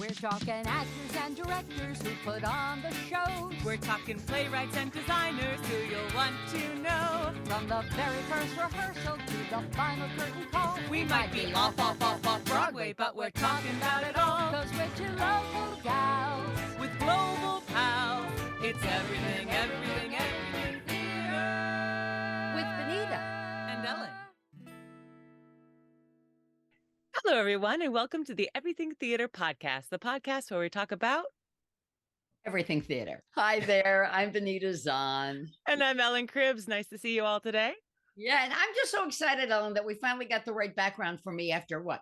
We're talking actors and directors who put on the shows. We're talking playwrights and designers who you'll want to know. From the very first rehearsal to the final curtain call. We might be off Broadway, but we're talking about it all. 'Cause we're two local gals With global pals, it's everything, everything, everything theater. with Benita And Ellen. Hello, everyone, and welcome to the Everything Theater podcast, the podcast where we talk about... Everything Theater. Hi there, I'm Benita Zahn. And I'm Ellen Cribbs. Nice to see you all today. Yeah, and I'm just so excited, Ellen, that we finally got the right background for me after what,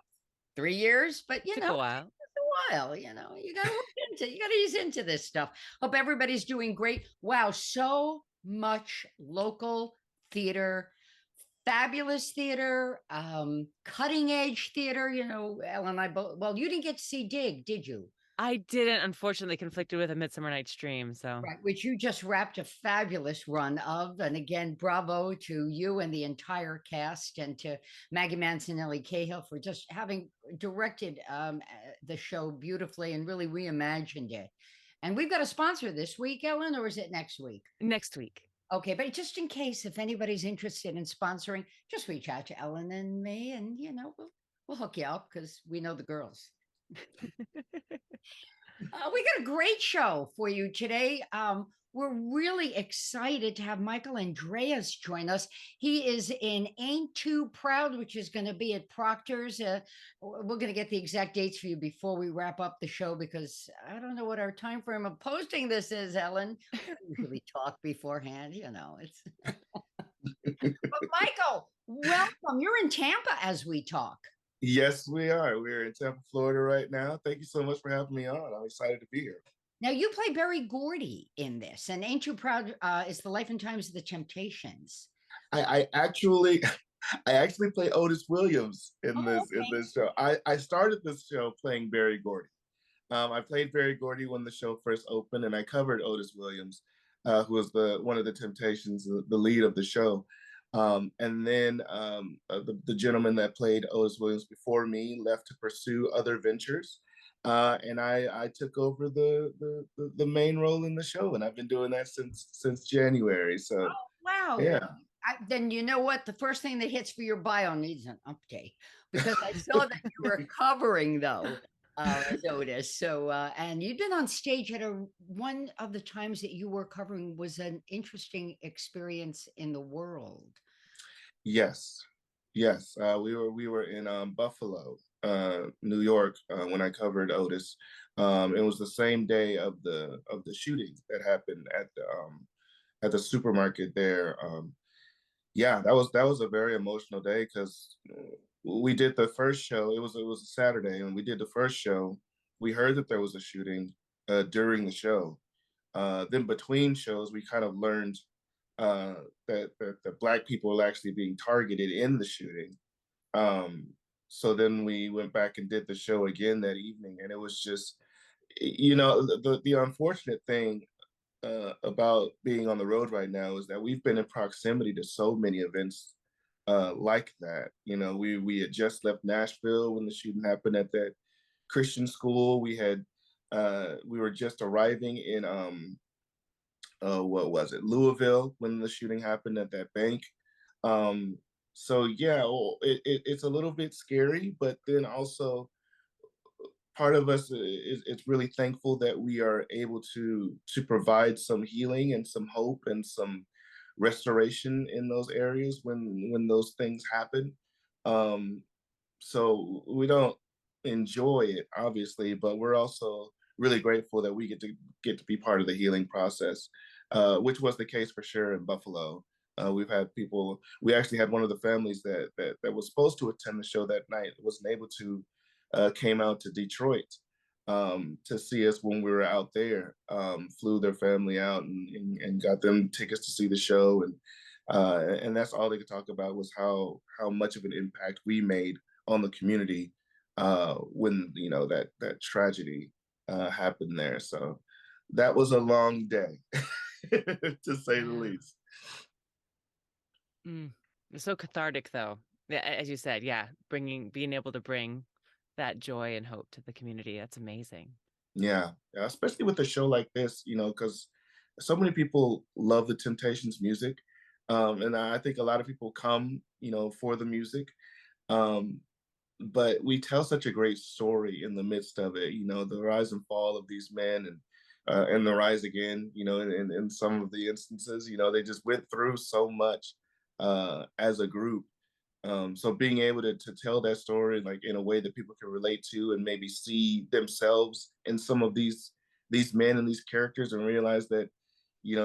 3 years? But Took a while. a while, you gotta look into, you gotta ease into this stuff. Hope everybody's doing great. Wow, so much local theater, fabulous theater, cutting edge theater. Ellen and I both. Well, you didn't get to see Dig, did you? I didn't, unfortunately, conflicted with A Midsummer Night's Dream, so... Right, which you just wrapped a fabulous run of. And again, bravo to you and the entire cast, and to Maggie Mancinelli Cahill for just having directed the show beautifully and really reimagined it. And we've got a sponsor this week, Ellen, or is it next week? Next week. Okay, but just in case, if anybody's interested in sponsoring, just reach out to Ellen and me, and we'll hook you up because we know the girls. We got a great show for you today. We're really excited to have Michael Andreaus join us. He is in Ain't Too Proud, which is going to be at Proctor's. We're going to get the exact dates for you before we wrap up the show, because I don't know what our time frame of posting this is, Ellen. We don't usually talk beforehand, it's. But Michael, welcome. You're in Tampa as we talk. Yes, we are. We're in Tampa, Florida right now. Thank you so much for having me on. I'm excited to be here. Now, you play Berry Gordy in this, and Ain't Too Proud is the life and times of the Temptations. I actually play Otis Williams in this show. I started this show playing Berry Gordy. I played Berry Gordy when the show first opened, and I covered Otis Williams, who was one of the Temptations, the lead of the show. And then the gentleman that played Otis Williams before me left to pursue other ventures. And I took over the main role in the show, and I've been doing that since January. So, wow. Yeah. Then you know what? The first thing that hits for your bio needs an update, because I saw that you were covering, though, Otis. So, and you've been on stage at one of the times that you were covering was an interesting experience in the world. Yes. We were in Buffalo, New York, when I covered Otis. It was the same day of the shooting that happened at the supermarket there. Yeah, that was a very emotional day, because we did the first show. It was a Saturday, and we did the first show. We heard that there was a shooting during the show. Then between shows, we kind of learned that Black people were actually being targeted in the shooting. So then we went back and did the show again that evening, and it was just, the unfortunate thing about being on the road right now is that we've been in proximity to so many events like that. We had just left Nashville when the shooting happened at that Christian school. We were just arriving in what was it, Louisville, when the shooting happened at that bank. So yeah, it's a little bit scary, but then also part of us is really thankful that we are able to provide some healing and some hope and some restoration in those areas when those things happen. So we don't enjoy it, obviously, but we're also really grateful that we get to be part of the healing process, which was the case for sure in Buffalo. We've had people. We actually had one of the families that was supposed to attend the show that night, wasn't able to, came out to Detroit to see us when we were out there. Flew their family out and got them tickets to see the show, and that's all they could talk about was how much of an impact we made on the community when that tragedy happened there. So that was a long day, to say the least. It's so cathartic, though. As you said, being able to bring that joy and hope to the community. That's amazing. Yeah, especially with a show like this, because so many people love the Temptations music, and I think a lot of people come, for the music. Um, but we tell such a great story in the midst of it. The rise and fall of these men, and the rise again. In some of the instances, they just went through so much as a group. So being able to tell that story like in a way that people can relate to and maybe see themselves in some of these men and these characters, and realize that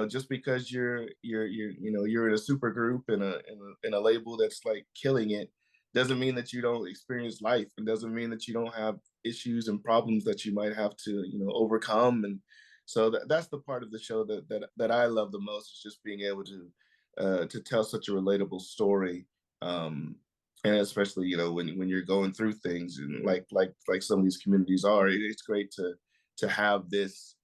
just because you're in a super group in a label that's like killing it, doesn't mean that you don't experience life, and doesn't mean that you don't have issues and problems that you might have to overcome. And so that's the part of the show that I love the most, is just being able to tell such a relatable story. um, and especially when you're going through things, and like some of these communities are, it's great to have this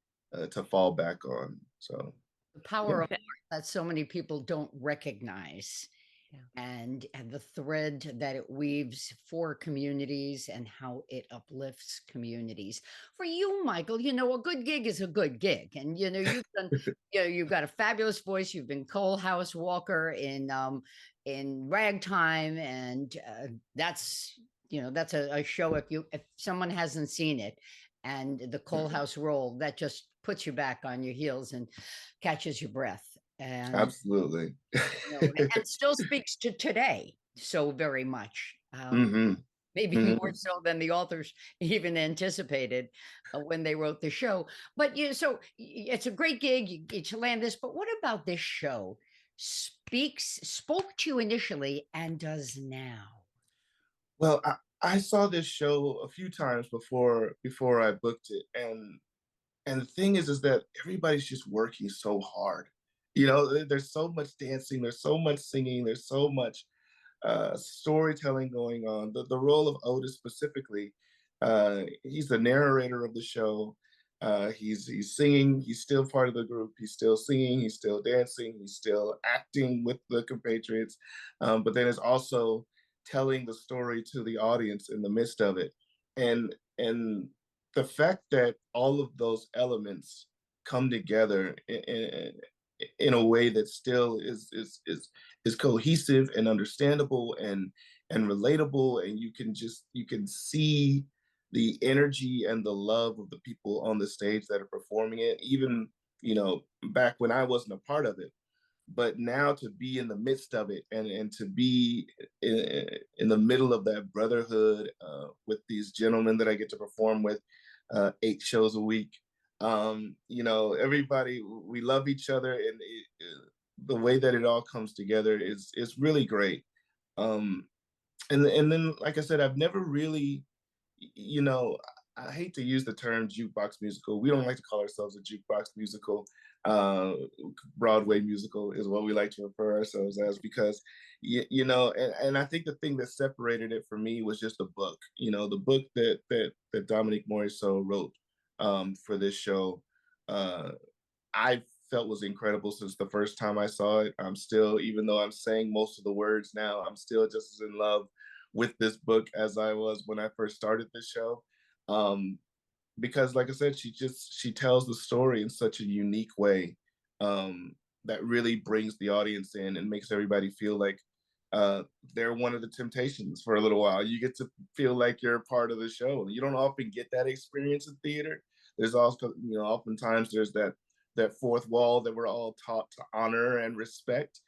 to fall back on. So The power yeah. of art that so many people don't recognize, Yeah. and the thread that it weaves for communities and how it uplifts communities. For you, Michael, a good gig is a good gig. And you've done, you've got a fabulous voice. You've been Cole House Walker in Ragtime, and that's a show, if someone hasn't seen it, and the Cole House role, that just puts you back on your heels and catches your breath. And Absolutely. and still speaks to today so very much. Hmm. Maybe more Hmm. so than the authors even anticipated when they wrote the show. But it's a great gig. You get to land this. But what about this show? Spoke to you initially and does now. Well, I saw this show a few times before I booked it, and the thing is that everybody's just working so hard. There's so much dancing, there's so much singing, there's so much storytelling going on. The role of Otis specifically, he's the narrator of the show. He's singing. He's still part of the group. He's still singing. He's still dancing. He's still acting with the compatriots. But then it's also telling the story to the audience in the midst of it, and the fact that all of those elements come together in a way that still is cohesive and understandable and relatable, and you can see the energy and the love of the people on the stage that are performing it, even back when I wasn't a part of it. But now to be in the midst of it, and to be in the middle of that brotherhood with these gentlemen that I get to perform with 8 shows a week. Everybody, we love each other, and the way that it all comes together is really great. Um, and then, like I said, I've never really, you know, I hate to use the term jukebox musical. We don't like to call ourselves a jukebox musical. Uh, Broadway musical is what we like to refer ourselves as, because, and I think the thing that separated it for me was just the book. The book that Dominique Morisseau wrote for this show. Uh, I felt was incredible since the first time I saw it. I'm still, even though I'm saying most of the words now, I'm still just as in love with this book as I was when I first started this show. Um, because, like I said, she tells the story in such a unique way, that really brings the audience in and makes everybody feel like uh, they're one of the Temptations for a little while. You get to feel like you're a part of the show. You don't often get that experience in theater. There's also, oftentimes there's that fourth wall that we're all taught to honor and respect.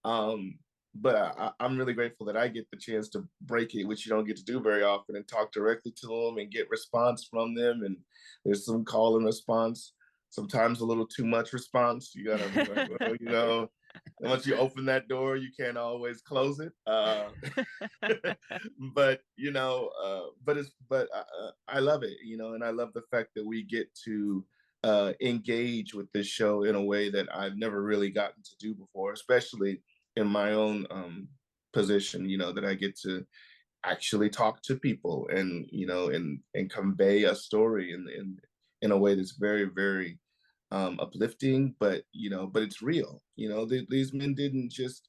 Um, but I'm really grateful that I get the chance to break it, which you don't get to do very often, and talk directly to them and get response from them. And there's some call and response, sometimes a little too much response. You gotta be like, well, once you open that door, you can't always close it. But I love it, and I love the fact that we get to engage with this show in a way that I've never really gotten to do before, especially in my own position. That I get to actually talk to people, and and convey a story in a way that's very, very uplifting, but it's real. These men didn't just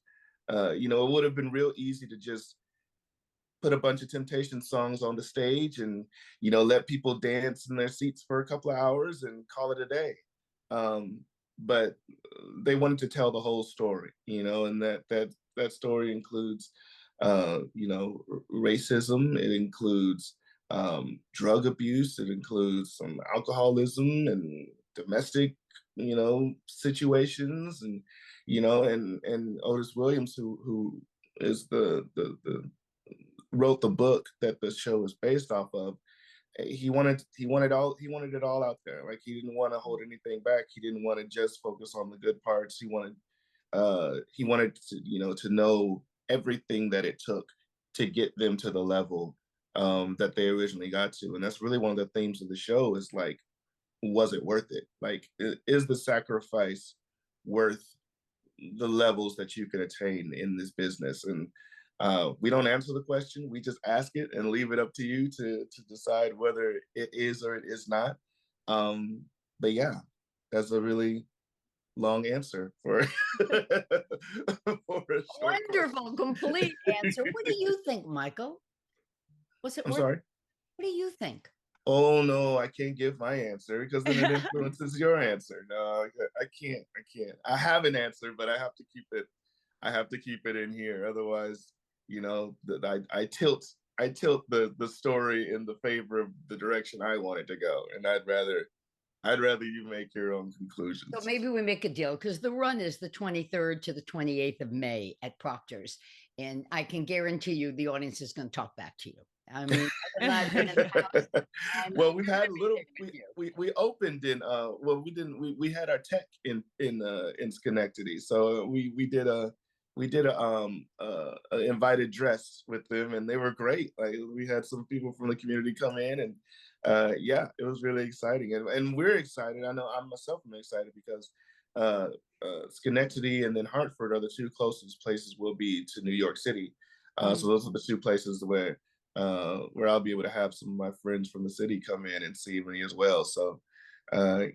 it would have been real easy to just put a bunch of Temptation songs on the stage and, you know, let people dance in their seats for a couple of hours and call it a day. But they wanted to tell the whole story, you know, and that story includes, you know, racism. It includes drug abuse. It includes some alcoholism and domestic, you know, situations, and you know, and Otis Williams, who is the wrote the book that the show is based off of. He wanted it all out there. Like, he didn't want to hold anything back. He didn't want to just focus on the good parts. He wanted to, you know, to know everything that it took to get them to the level that they originally got to. And that's really one of the themes of the show, is like, was it worth it? Like, is the sacrifice worth the levels that you can attain in this business? And we don't answer the question. We just ask it and leave it up to you to decide whether it is or it is not. But yeah, that's a really long answer for, for a short Wonderful, question. complete answer. What do you think, Michael? Was it I'm worth? sorry. What do you think? Oh no, I can't give my answer because then it influences your answer. No, I can't. I can't. I have an answer, but I have to keep it. I have to keep it in here. Otherwise, you know, that I tilt the story in the favor of the direction I want it to go, and I'd rather you make your own So conclusions. maybe we make a deal, because the run is the 23rd to the 28th of May at Proctor's. And I can guarantee you the audience is going to talk back to you. I mean, I was not even in the house, and Well, I'm we've going had to a be little. there with you. We opened in well, we didn't. We had our tech in Schenectady, so we did a invited dress with them, and they were great. Like, we had some people from the community come in, and yeah, it was really exciting, and we're excited. I know I myself am excited because uh, Schenectady and then Hartford are the two closest places will be to New York City. So those are the two places where I'll be able to have some of my friends from the city come in and see me as well. So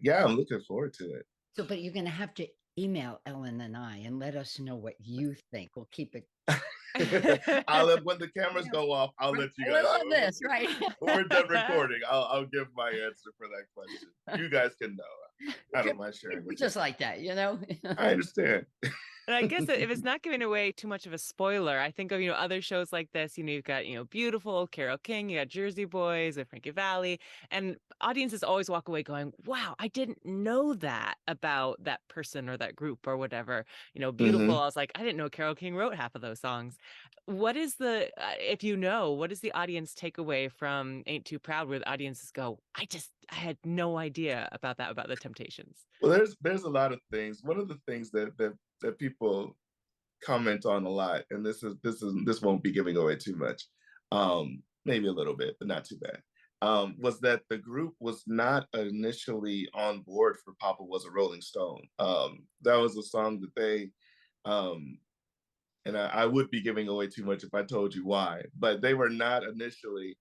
yeah, I'm looking forward to it. So, but you're going to have to email Ellen and I and let us know what you think. We'll keep it. When the cameras go off, I'll let you A guys little of know. this, right? When we're done recording, I'll give my answer for that question. You guys can know. I don't mind sharing We with you. just like that, you know? I understand. And I guess that if it's not giving away too much of a spoiler, I think of, other shows like this, you've got, Beautiful, Carole King, you got Jersey Boys, and Frankie Valli, and audiences always walk away going, wow, I didn't know that about that person or that group or whatever. Beautiful, Mhm. I was like, I didn't know Carole King wrote half of those songs. What is if what is the audience takeaway from Ain't Too Proud, where the audiences go, I had no idea about the Temptations? Well, there's a lot of things. One of the things that people comment on a lot, and this won't be giving away too much, maybe a little bit, but not too bad. Was that the group was not initially on board for Papa Was a Rolling Stone. That was a song that they, and I would be giving away too much if I told you why, but they were not initially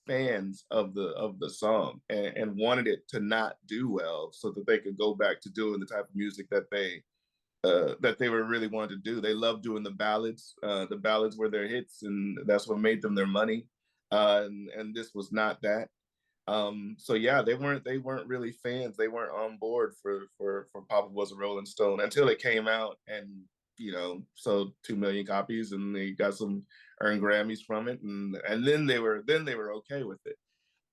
fans of the song, and wanted it to not do well so that they could go back to doing the type of music that they were really wanting to do. They loved doing the ballads. The ballads were their hits, and that's what made them their money. And this was not that. So yeah, they weren't really fans. They weren't on board for Papa Was a Rolling Stone until it came out, and sold 2 million copies, and they got some earned Grammys from it, and then they were okay with it.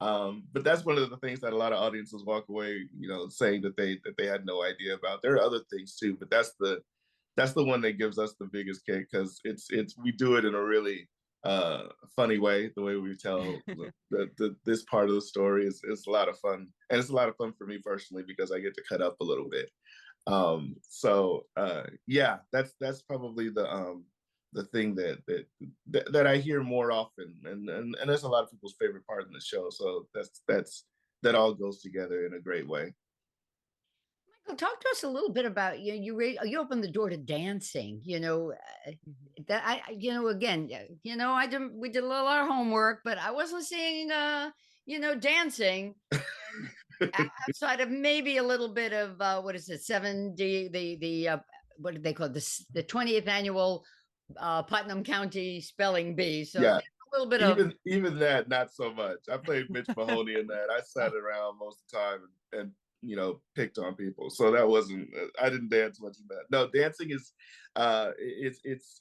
But that's one of the things that a lot of audiences walk away, saying that they had no idea about. There are other things too, but that's the one that gives us the biggest kick, because it's we do it in a really funny way. The way we tell this part of the story is a lot of fun, and it's a lot of fun for me personally because I get to cut up a little bit. So yeah, that's probably the thing that I hear more often, and that's a lot of people's favorite part in the show. So that all goes together in a great way. Michael, talk to us a little bit about you opened the door to dancing. That again, I didn't. We did a lot of homework, but I wasn't seeing dancing. Outside of maybe a little bit of what is it, 70, the what do they call this, the 20th annual Putnam County Spelling Bee. So Yeah. a little bit of even that, not so much. I played Mitch Mahoney in that. I sat around most of the time and picked on people. So that wasn't. I didn't dance much in that. No, dancing is,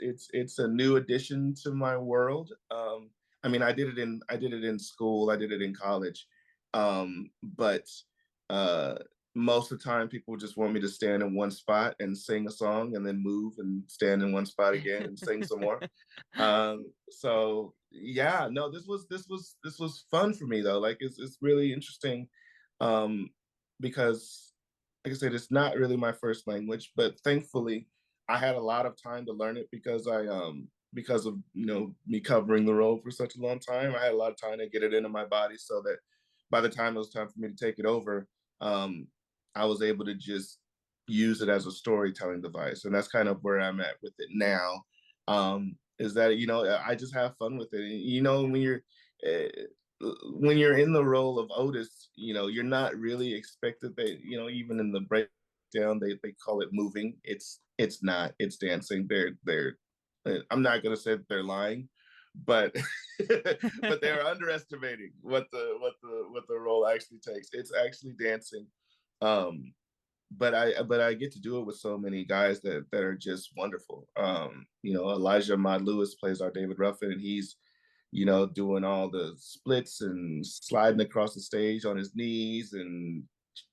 it's a new addition to my world. I mean, I did it in school. I did it in college, but uh, most of the time people just want me to stand in one spot and sing a song and then move and stand in one spot again and sing some more. So yeah, no, this was fun for me though. Like it's really interesting, um, because like I said, it's not really my first language, but thankfully I had a lot of time to learn it because of me covering the role for such a long time. I had a lot of time to get it into my body so that by the time it was time for me to take it over, um, I was able to just use it as a storytelling device, and that's kind of where I'm at with it now. Is that I just have fun with it. And, when you're in the role of Otis, you're not really expected that. Even in the breakdown, they call it moving. It's not. It's dancing. They're. I'm not gonna say that they're lying, but but they're underestimating what the role actually takes. It's actually dancing. Um, but I get to do it with so many guys that are just wonderful. Elijah Ahmad Lewis plays our David Ruffin, and he's doing all the splits and sliding across the stage on his knees and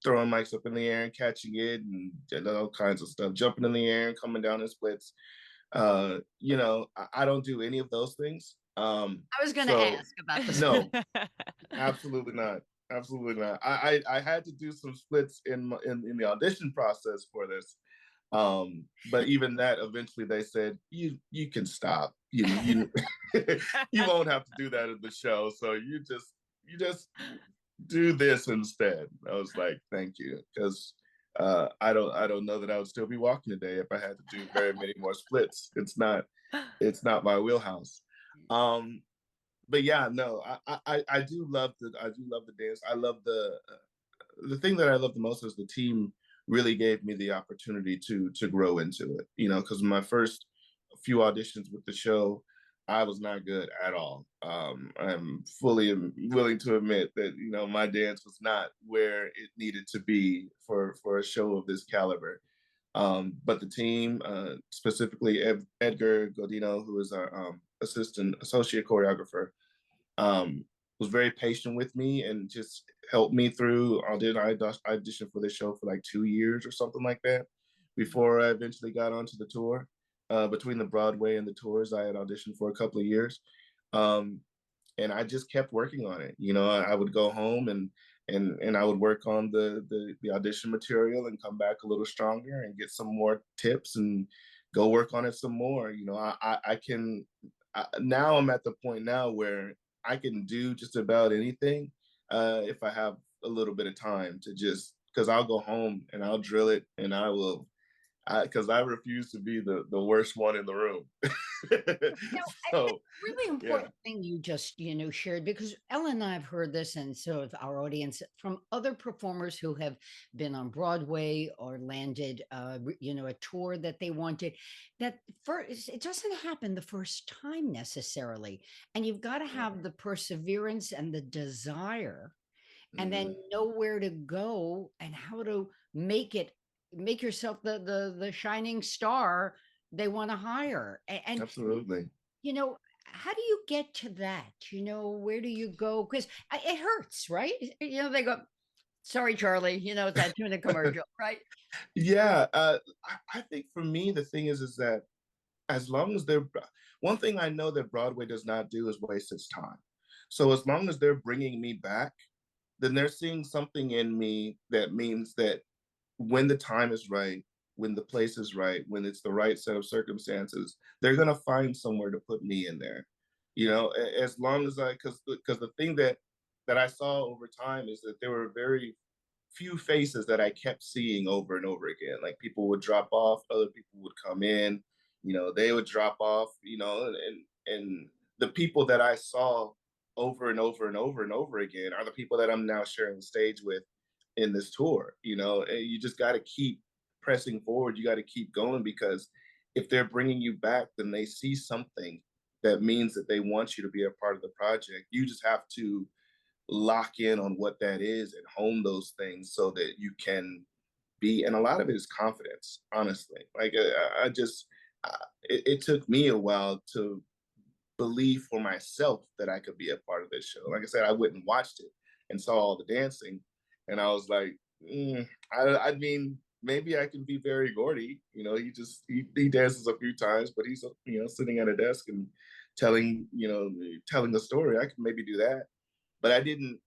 throwing mics up in the air and catching it and all kinds of stuff, jumping in the air and coming down in splits. I don't do any of those things. I was going to So ask about the no, absolutely not. Absolutely not. I had to do some splits in the audition process for this. But even that, eventually they said, you can stop. You you won't have to do that in the show. So you just do this instead. I was like, thank you. Because I don't know that I would still be walking today if I had to do very many more splits. It's not my wheelhouse. Um, but yeah, no, I do love the dance. I love the thing that I love the most is the team really gave me the opportunity to grow into it. Because my first few auditions with the show, I was not good at all. I'm fully willing to admit that my dance was not where it needed to be for a show of this caliber. But the team, specifically Edgar Godino, who is our associate choreographer, um, was very patient with me and just helped me through. I auditioned for this show for like 2 years or something like that before I eventually got onto the tour. Between the Broadway and the tours, I had auditioned for a couple of years. Um, and I just kept working on it. I would go home and I would work on the audition material and come back a little stronger and get some more tips and go work on it some more. I can now I'm at the point now where I can do just about anything if I have a little bit of time to just because I'll go home and I'll drill it and I will because I refuse to be the worst one in the room. It's So a really yeah. important thing you just, shared because Ellen and I have heard this, and so have our audience from other performers who have been on Broadway or landed, a tour that they wanted. That first, it doesn't happen the first time necessarily, and you've got to have the perseverance and the desire and then Mhm. know where to go and how to make yourself the shining star they want to hire. And Absolutely. you know how do you get to that? Where do you go? Because it hurts, right? They go, sorry Charlie, it's that tuna commercial, right? Yeah, I think for me the thing is that as long as they're one thing I know that Broadway does not do is waste its time. So as long as they're bringing me back, then they're seeing something in me that means that when the time is right, when the place is right, when it's the right set of circumstances, they're gonna find somewhere to put me in there. As long as because the thing that I saw over time is that there were very few faces that I kept seeing over and over again. Like people would drop off, other people would come in, they would drop off, and the people that I saw over and over and over and over again are the people that I'm now sharing the stage with in this tour. And you just got to keep pressing forward. You got to keep going because if they're bringing you back, then they see something that means that they want you to be a part of the project. You just have to lock in on what that is and hone those things so that you can be, and a lot of it is confidence, honestly. Like I just, it took me a while to believe for myself that I could be a part of this show. Like I said, I went and watched it and saw all the dancing, and I was like, I mean, maybe I can be very Gordy. You know, he dances a few times, but he's sitting at a desk and telling a story. I can maybe do that, but I didn't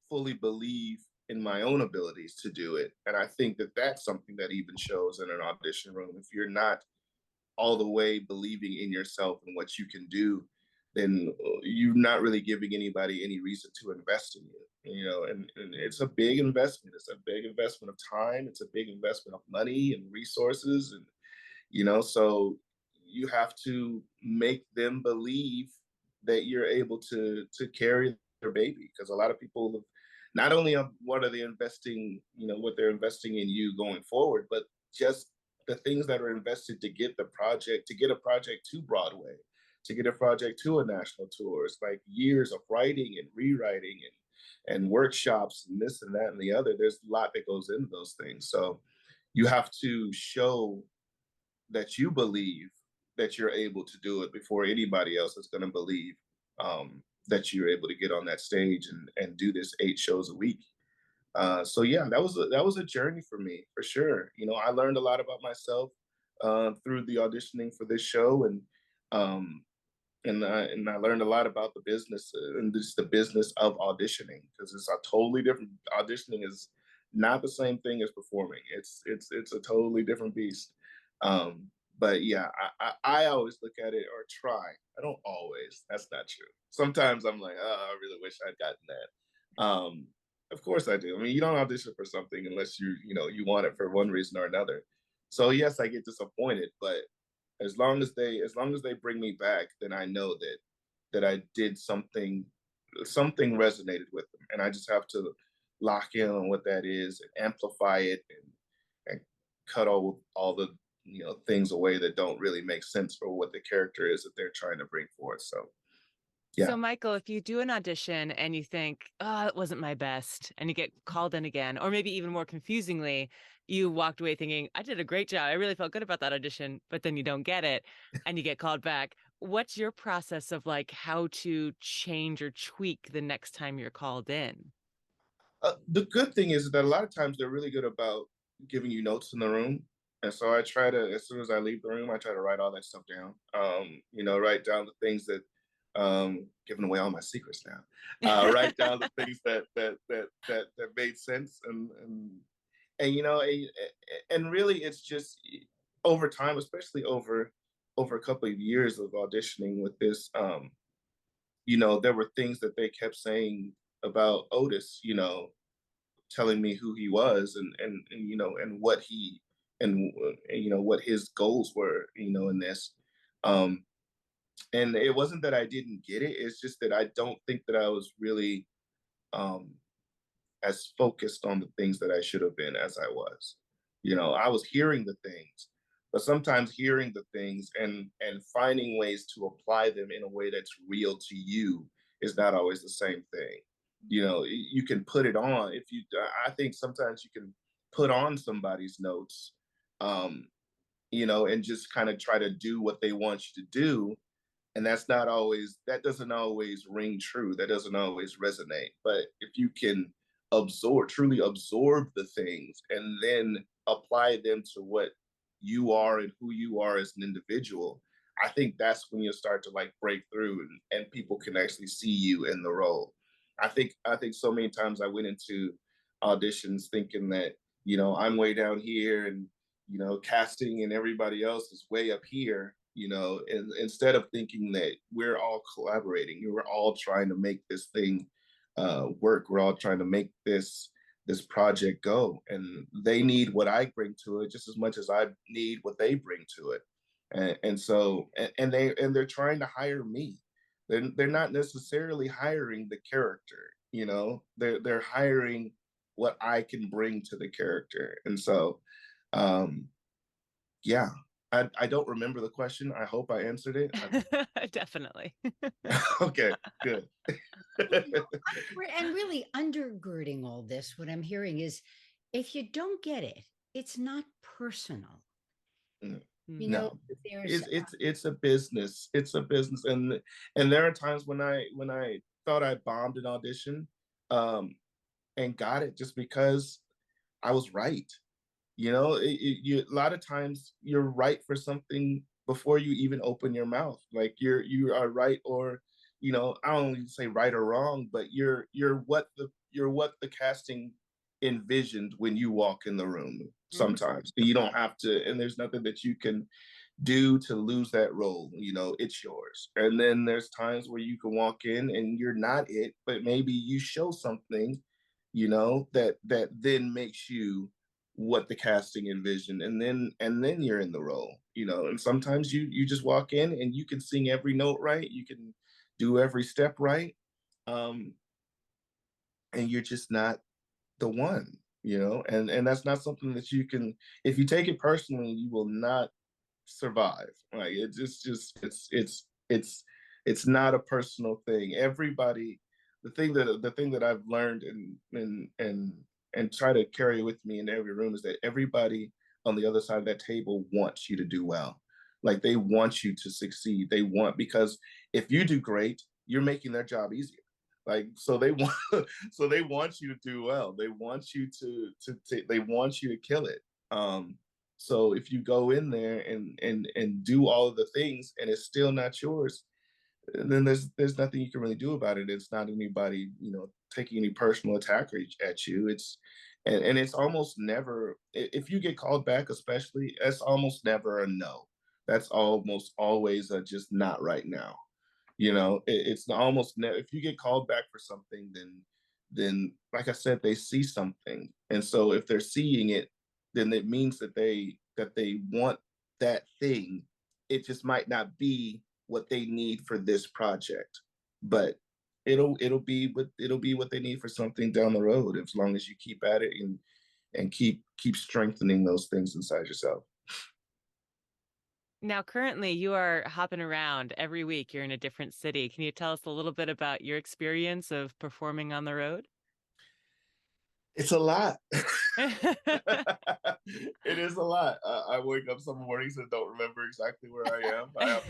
fully believe in my own abilities to do it. And I think that that's something that even shows in an audition room. If you're not all the way believing in yourself and what you can do, then you're not really giving anybody any reason to invest in you. And it's a big investment. It's a big investment of time. It's a big investment of money and resources. And, so you have to make them believe that you're able to carry their baby. Because a lot of people not only what are they investing, what they're investing in you going forward, but just the things that are invested to get a project to Broadway, to get a project to a national tour. It's like years of writing and rewriting and workshops and this and that and the other. There's a lot that goes into those things. So you have to show that you believe that you're able to do it before anybody else is going to believe that you're able to get on that stage and do this 8 shows a week. So yeah, that was a journey for me for sure. I learned a lot about myself through the auditioning for this show, and I learned a lot about the business and just the business of auditioning, because it's a totally different. Auditioning is not the same thing as performing. It's a totally different beast. But yeah, I always look at it, or try. I don't always. That's not true. Sometimes I'm like, oh, I really wish I'd gotten that. Of course I do. I mean, you don't audition for something unless you want it for one reason or another. So yes, I get disappointed, but as long as they bring me back, then I know that I did something resonated with them, and I just have to lock in on what that is and amplify it and cut all the things away that don't really make sense for what the character is that they're trying to bring forth. So yeah. So, Michael, if you do an audition and you think, oh, it wasn't my best, and you get called in again, or maybe even more confusingly, you walked away thinking, I did a great job. I really felt good about that audition, but then you don't get it and you get called back. What's your process of like how to change or tweak the next time you're called in? The good thing is that a lot of times they're really good about giving you notes in the room. And so I try to, as soon as I leave the room, I try to write all that stuff down. Write down the things that, giving away all my secrets now. Write down the things that made sense, and and really it's just over time, especially over a couple of years of auditioning with this. There were things that they kept saying about Otis, telling me who he was and what he and what his goals were, in this. Um, and it wasn't that I didn't get it; it's just that I don't think that I was really um, as focused on the things that I should have been as I was. I was hearing the things, but sometimes hearing the things and finding ways to apply them in a way that's real to you is not always the same thing. You can put it on if you. I think sometimes you can put on somebody's notes, um, and just kind of try to do what they want you to do, and that doesn't always ring true, that doesn't always resonate. But if you can truly absorb the things and then apply them to what you are and who you are as an individual, I think that's when you'll start to like break through, and people can actually see you in the role. I think so many times I went into auditions thinking that I'm way down here, and casting and everybody else is way up here, and instead of thinking that we're all collaborating, we're all trying to make this thing work. We're all trying to make this project go, and they need what I bring to it just as much as I need what they bring to it. And so, they're trying to hire me. They're not necessarily hiring the character. They're hiring what I can bring to the character. And so, yeah, I don't remember the question. I hope I answered it. Definitely. Okay, good. Well, and really undergirding all this, what I'm hearing is if you don't get it, it's not personal. Mm, You Mhm. know, no, there's it's a business. It's a business, and there are times when I thought I bombed an audition, um, and got it just because I was right. You know, a lot of times you're right for something before you even open your mouth. Like you are right, or I don't even say right or wrong, but you're what the casting envisioned when you walk in the room. Mhm. Sometimes you don't have to, and there's nothing that you can do to lose that role. It's yours. And then there's times where you can walk in and you're not it, but maybe you show something, that then makes you what the casting envisioned, and then you're in the role. And sometimes you just walk in and you can sing every note right, you can do every step right, um and you're just not the one. And that's not something that you can, if you take it personally, you will not survive. Like it's not a personal thing. Everybody, the thing that I've learned and try to carry with me in every room is that everybody on the other side of that table wants you to do well. Like they want you to succeed. Because if you do great, you're making their job easier. Like so they want so they want you to do well. They want you to they want you to kill it. So if you go in there and do all of the things and it's still not yours, then there's nothing you can really do about it. It's not anybody, taking any personal attack at you. And it's almost never, if you get called back, especially, it's almost never a no. That's almost always a just not right now. It's almost never, if you get called back for something, then like I said, they see something. And so if they're seeing it, then it means that they want that thing. It just might not be what they need for this project, but it'll be what they need for something down the road, as long as you keep at it and keep strengthening those things inside yourself. Now, currently, you are hopping around every week. You're in a different city. Can you tell us a little bit about your experience of performing on the road? It's a lot. It is a lot. I wake up some mornings and don't remember exactly where I am. I have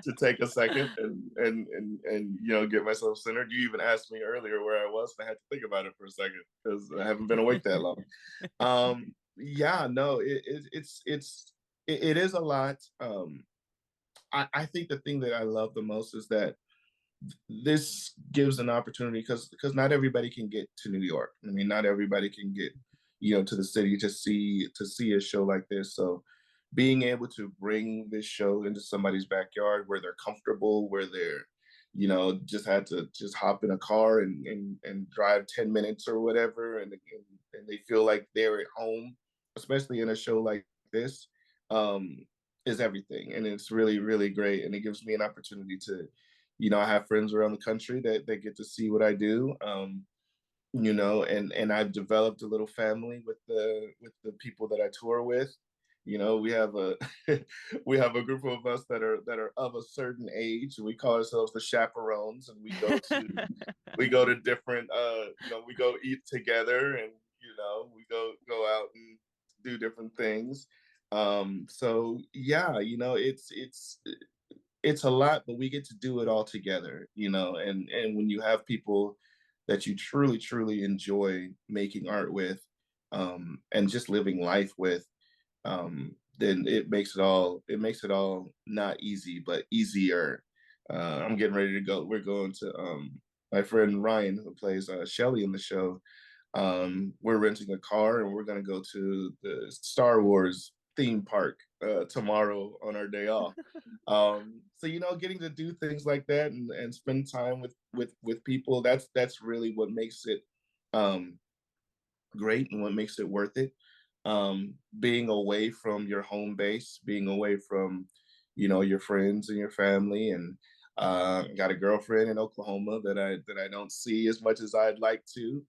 to take a second and get myself centered. You even asked me earlier where I was, and I had to think about it for a second because I haven't been awake that long. Yeah, no, it is a lot. I think the thing that I love the most is that this gives an opportunity, because not everybody can get to New York. I mean, not everybody can get, to the city to see a show like this. So being able to bring this show into somebody's backyard where they're comfortable, where they're, just had to just hop in a car and drive 10 minutes or whatever, and they feel like they're at home, especially in a show like this, um, is everything. And it's really, really great. And it gives me an opportunity to, I have friends around the country that get to see what I do. And I've developed a little family with the people that I tour with. We have a we have a group of us that are of a certain age. We call ourselves the chaperones, and we go to different, we go eat together, and we go out and do different things. So yeah, it's a lot, but we get to do it all together, and when you have people that you truly, truly enjoy making art with, and just living life with, then it makes it all not easy, but easier. I'm getting ready to go. We're going to my friend Ryan, who plays Shelly in the show. We're renting a car and we're gonna go to the Star Wars theme park tomorrow on our day off. So getting to do things like that and spend time with people, that's really what makes it um, great and what makes it worth it. Being away from your home base, being away from your friends and your family, and got a girlfriend in Oklahoma that I don't see as much as I'd like to.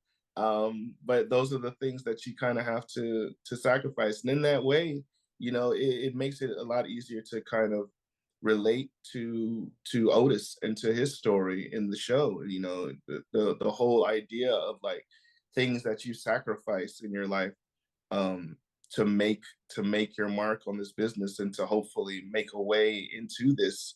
But those are the things that you kind of have to sacrifice, and in that way, it makes it a lot easier to kind of relate to Otis and to his story in the show. The whole idea of like things that you sacrifice in your life, um, to make your mark on this business and to hopefully make a way into this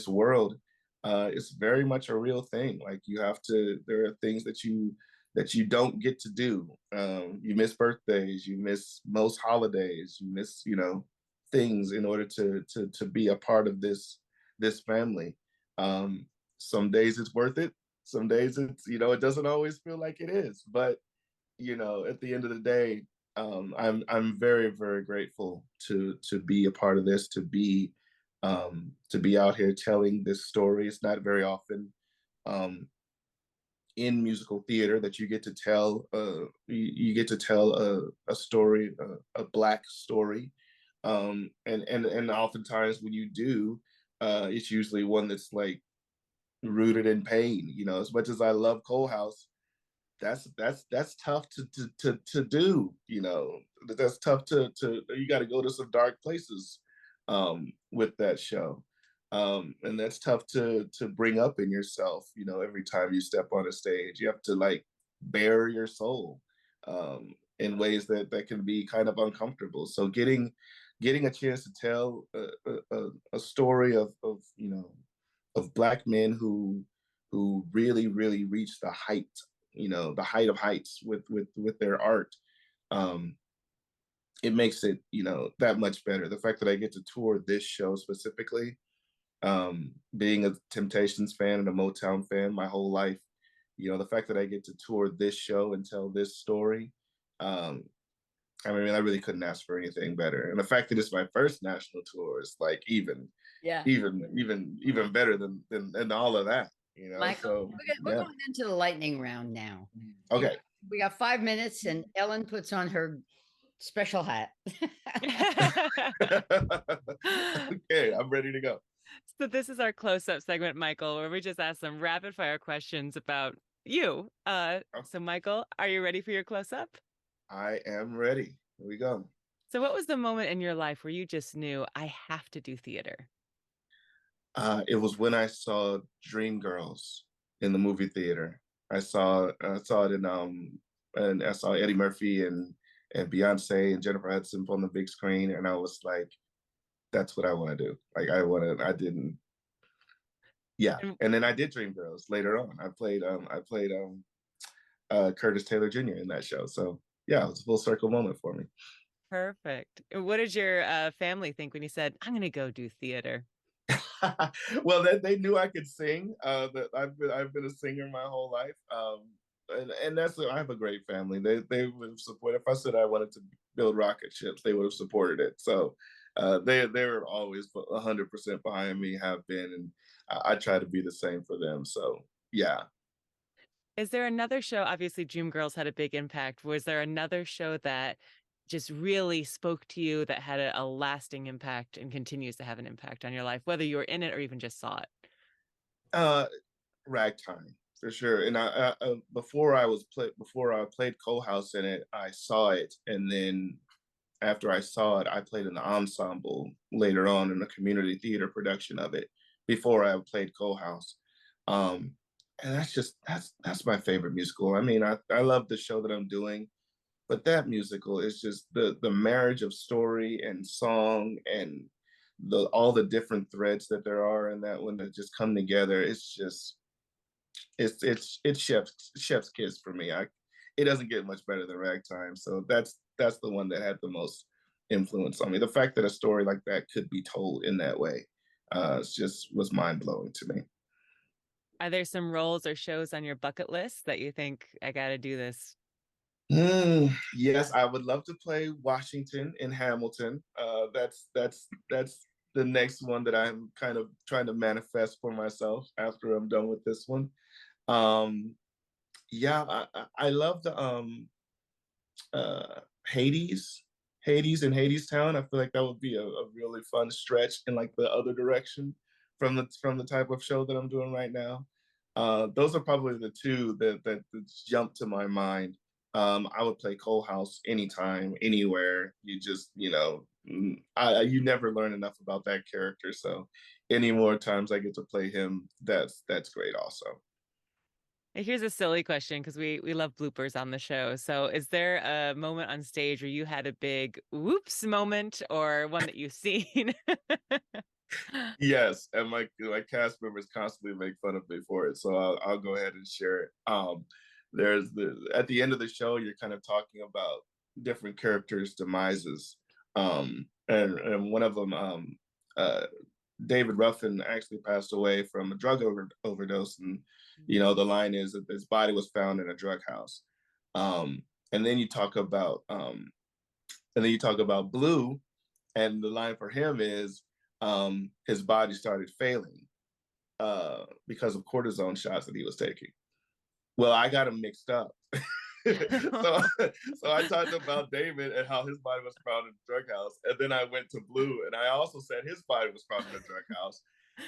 world. It's very much a real thing. Like there are things that you don't get to do. You miss birthdays, you miss most holidays, you miss, things in order to be a part of this family. Some days it's worth it. Some days it doesn't always feel like it is. But at the end of the day, I'm very, very grateful to be a part of this, to be out here telling this story. It's not very often, in musical theater that you get to tell you get to tell a story, a Black story, and oftentimes when you do, it's usually one that's like rooted in pain. As much as I love Coal House, that's tough to do. That's tough to you got to go to some dark places with that show, and that's tough to bring up in yourself. Every time you step on a stage, you have to like bare your soul, in ways that can be kind of uncomfortable. So getting a chance to tell a story of Black men who really, really reach the height of heights with their art, um, it makes it, that much better. The fact that I get to tour this show specifically, being a Temptations fan and a Motown fan my whole life, the fact that I get to tour this show and tell this story, I mean, I really couldn't ask for anything better. And the fact that it's my first national tour is like Yeah. even better than all of that. Michael, So we're yeah. going into the lightning round now. Okay. We got 5 minutes, and Ellen puts on her special hat. Okay, I'm ready to go. So this is our close-up segment, Michael, where we just ask some rapid-fire questions about you. So Michael, are you ready for your close-up? I am ready. Here we go. So what was the moment in your life where you just knew, I have to do theater? It was when I saw Dreamgirls in the movie theater. I saw it and I saw Eddie Murphy and Beyonce and Jennifer Hudson on the big screen, and I was like, that's what I want to do. Like I didn't. Yeah, and then I did Dreamgirls later on. I played Curtis Taylor Jr. in that show. So yeah, it was a full circle moment for me. Perfect. What did your family think when you said, I'm going to go do theater? Well, they knew I could sing. That I've been a singer my whole life. And I have a great family. They would have supported. If I said I wanted to build rocket ships, they would have supported it. So they were always 100% behind me. Have been, and I try to be the same for them. So yeah. Is there another show? Obviously, Dreamgirls had a big impact. Was there another show that just really spoke to you, that had a lasting impact and continues to have an impact on your life, whether you were in it or even just saw it? Ragtime for sure. And before I played Coal House in it, I saw it, and then after I saw it, I played in the ensemble later on in a community theater production of it before I played Coal House. Um, and that's my favorite musical. I mean, I love the show that I'm doing, but that musical is just the marriage of story and song and all the different threads that there are in that one that just come together. It's chef's kiss for me. It doesn't get much better than Ragtime. So that's the one that had the most influence on me. The fact that a story like that could be told in that way, was mind blowing to me. Are there some roles or shows on your bucket list that you think, I got to do this? Yes, I would love to play Washington in Hamilton. That's the next one that I'm kind of trying to manifest for myself after I'm done with this one. Um, yeah, I love the Hades, Hades and Hadestown. I feel like that would be a really fun stretch in like the other direction from the type of show that I'm doing right now. Those are probably the two that jump to my mind I would play Cole House anytime, anywhere. You just, you never learn enough about that character. So any more times I get to play him, that's great also. Here's a silly question because we love bloopers on the show. So is there a moment on stage where you had a big whoops moment or one that you've seen? Yes, and my cast members constantly make fun of me for it, so I'll go ahead and share it. There's at the end of the show, you're kind of talking about different characters' demises, and one of them, David Ruffin, actually passed away from a drug overdose, and the line is that his body was found in a drug house, and then you talk about Blue, and the line for him is his body started failing because of cortisone shots that he was taking. Well, I got him mixed up. so I talked about David and how his body was found in a drug house, and then I went to Blue, and I also said his body was found in a drug house,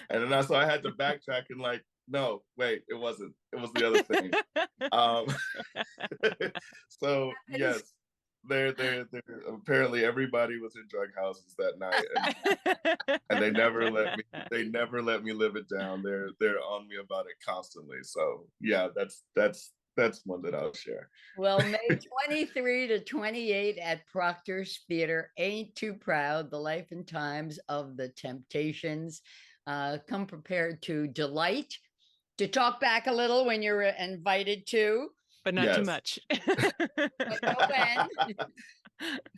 and then so I had to backtrack and no, wait, it wasn't. It was the other thing. So yes, they're apparently everybody was in drug houses that night, and they never let me live it down. They're on me about it constantly. So yeah, that's one that I'll share. Well, May 23 to 28 at Proctor's Theater, Ain't Too Proud, The Life and Times of the Temptations. Come prepared to delight, to talk back a little when you're invited to. But not too much. But no end.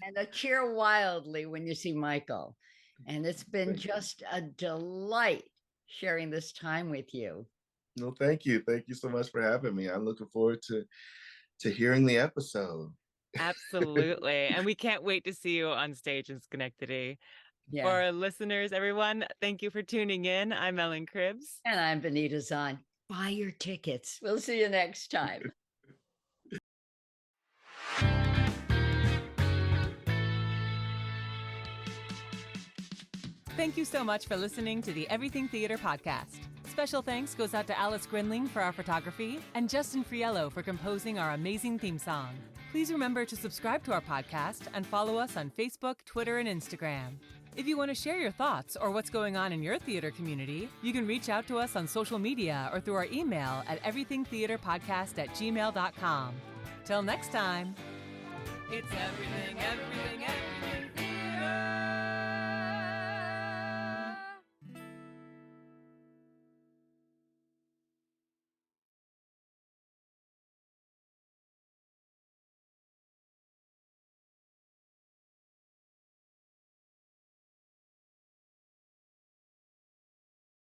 And cheer wildly when you see Michael. And it's been just a delight sharing this time with you. No, thank you. Thank you so much for having me. I'm looking forward to hearing the episode. Absolutely. And we can't wait to see you on stage in Schenectady. Yeah. For our listeners, everyone, thank you for tuning in. I'm Ellen Cribbs. And I'm Benita Zahn. Buy your tickets. We'll see you next time. Thank you so much for listening to the Everything Theater podcast. Special thanks goes out to Alice Grinling for our photography and Justin Friello for composing our amazing theme song. Please remember to subscribe to our podcast and follow us on Facebook, Twitter, and Instagram. If you want to share your thoughts or what's going on in your theater community, you can reach out to us on social media or through our email at everythingtheaterpodcast@gmail.com. Till next time, it's everything, everything, everything.